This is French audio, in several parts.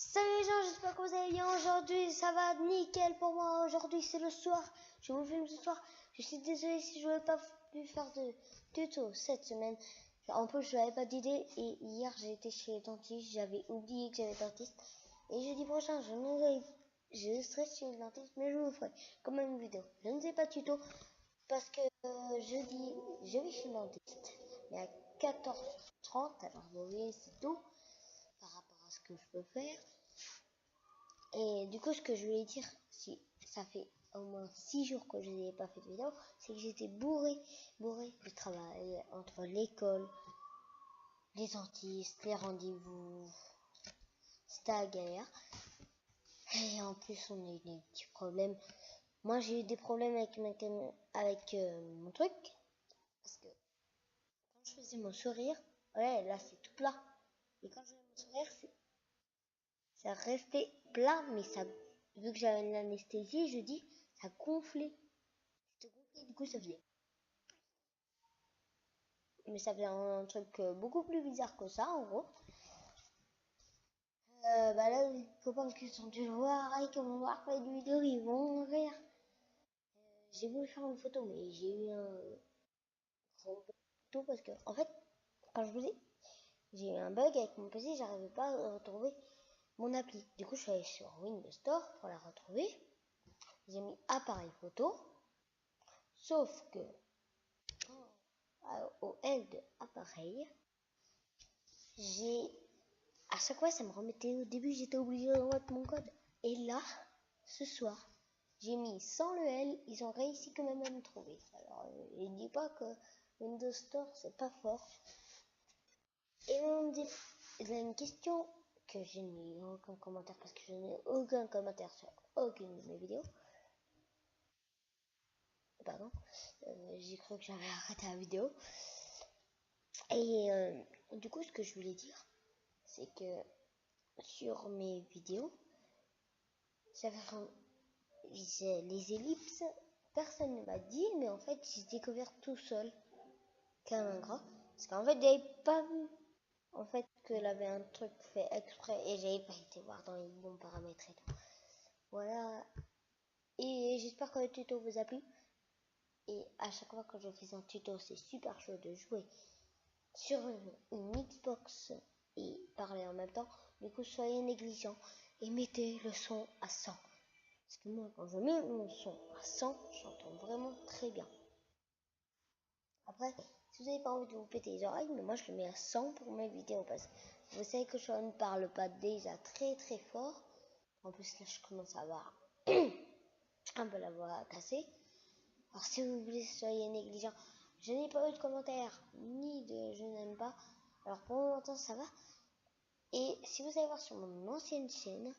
Salut les gens, j'espère que vous allez bien. Aujourd'hui ça va nickel pour moi. Aujourd'hui c'est le soir, je vous filme ce soir. Je suis désolée si je n'avais pas pu faire de tuto cette semaine. En plus je n'avais pas d'idée et hier j'ai été chez le dentiste. J'avais oublié que j'avais dentiste. Et jeudi prochain je serai chez le dentiste, mais je vous ferai comme une vidéo. Je ne sais pas de tuto parce que jeudi je vais chez le dentiste. Mais à 14h30, alors vous voyez c'est tôt par rapport à ce que je peux faire. Et du coup, ce que je voulais dire, si ça fait au moins 6 jours que je n'ai pas fait de vidéo, c'est que j'étais bourré de travail entre l'école, les dentistes, les rendez-vous. C'était la galère. Et en plus, on a eu des petits problèmes. Moi, j'ai eu des problèmes avec mon truc. Parce que quand je faisais mon sourire, ouais, là, c'est tout plat. Et quand je faisais mon sourire, ça restait plat, mais ça, vu que j'avais une anesthésie, je dis, ça gonflait. C'était gonflé, du coup, ça faisait. Mais ça faisait un truc beaucoup plus bizarre que ça, en gros. Bah là, les copains qui sont dû le voir et qui vont voir faire une vidéo, ils vont rire. J'ai voulu faire une photo, mais j'ai eu un gros bug parce que, en fait, quand je vous dis, j'ai eu un bug avec mon PC, j'arrivais pas à retrouver mon appli. Du coup, je suis allée sur Windows Store pour la retrouver. J'ai mis appareil photo. Sauf que, au L de appareil, à chaque fois, ça me remettait au début, j'étais obligé de remettre mon code. Et là, ce soir, j'ai mis sans le L, ils ont réussi quand même à me trouver. Alors, je dis pas que Windows Store, c'est pas fort. Et on me dit, il y a une question que je n'ai aucun commentaire parce que je n'ai aucun commentaire sur aucune de mes vidéos. Pardon, j'ai cru que j'avais arrêté la vidéo. Et du coup, ce que je voulais dire, c'est que sur mes vidéos, ça fait les ellipses, personne ne m'a dit, mais en fait, j'ai découvert tout seul, comme un gras. Parce qu'en fait, j'avais pas vu en fait qu'elle avait un truc fait exprès et j'avais pas été voir dans les bons paramètres et tout. Voilà. Et j'espère que le tuto vous a plu. Et à chaque fois que je fais un tuto, c'est super chaud de jouer sur une Xbox et parler en même temps. Du coup, soyez négligents et mettez le son à 100. Parce que moi, quand je mets mon son à 100, j'entends vraiment très bien. Après, si vous n'avez pas envie de vous péter les oreilles, mais moi je le mets à 100 pour mes vidéos. Parce que vous savez que je ne parle pas déjà très très fort. En plus, là, je commence à avoir un peu la voix cassée. Alors, si vous voulez, soyez négligents. Je n'ai pas eu de commentaires, ni de je n'aime pas. Alors, pour le moment, ça va. Et si vous allez voir sur mon ancienne chaîne,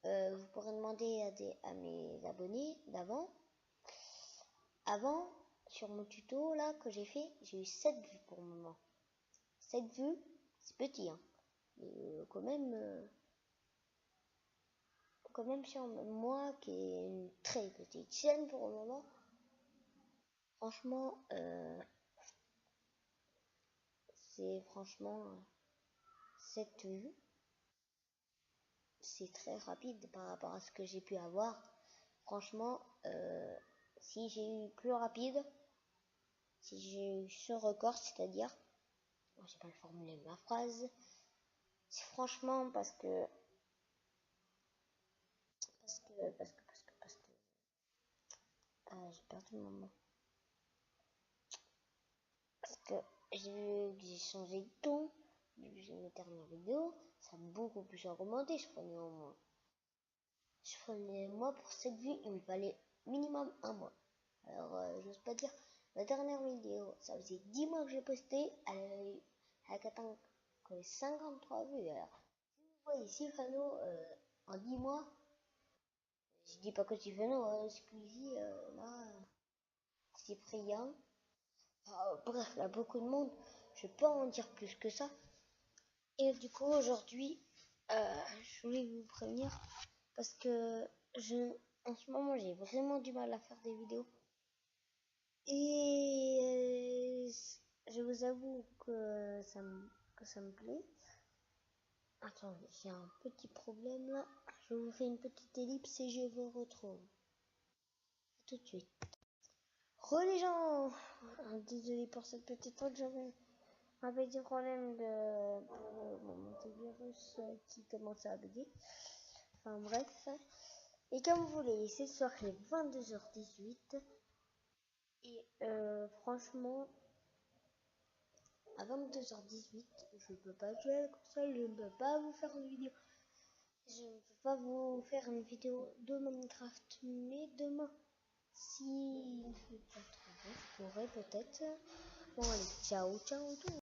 vous pourrez demander à mes abonnés d'avant. Avant, sur mon tuto là que j'ai fait, j'ai eu 7 vues pour le moment. 7 vues, c'est petit, hein. Quand même sur moi qui est une très petite chaîne pour le moment. Franchement, c'est franchement 7 vues. C'est très rapide par rapport à ce que j'ai pu avoir. Franchement, si j'ai eu plus rapide, si j'ai eu ce record, c'est-à-dire, j'ai pas formulé ma phrase, c'est franchement parce que j'ai perdu mon mot. Parce que j'ai changé de ton depuis mes dernières vidéos, ça a beaucoup plus augmenté. Je prenais un mois pour cette vue, il me fallait minimum un mois. Alors, j'ose pas dire, la dernière vidéo, ça faisait 10 mois que j'ai posté, elle a atteint que 53 vues. Alors, si vous voyez Sylvano en 10 mois, je dis pas que Sylvano, Squeezie, là, Cyprien, bref, il y a beaucoup de monde, je peux en dire plus que ça. Et du coup, aujourd'hui, je voulais vous prévenir parce que en ce moment, j'ai vraiment du mal à faire des vidéos. Et je vous avoue que ça me plaît. Attendez, j'ai un petit problème là. Je vous fais une petite ellipse et je vous retrouve. Tout de suite. Les gens, désolé pour cette petite faute, j'avais un petit problème pour mon antivirus qui commençait à bugger. Enfin bref. Et comme vous voulez, c'est ce soir il est 22h18. Et franchement, à 22h18, je ne peux pas jouer à la console, je ne peux pas vous faire une vidéo. Je ne peux pas vous faire une vidéo de Minecraft, mais demain, si je ne peux pas trouver, je pourrais peut-être. Bon allez, ciao, ciao tout.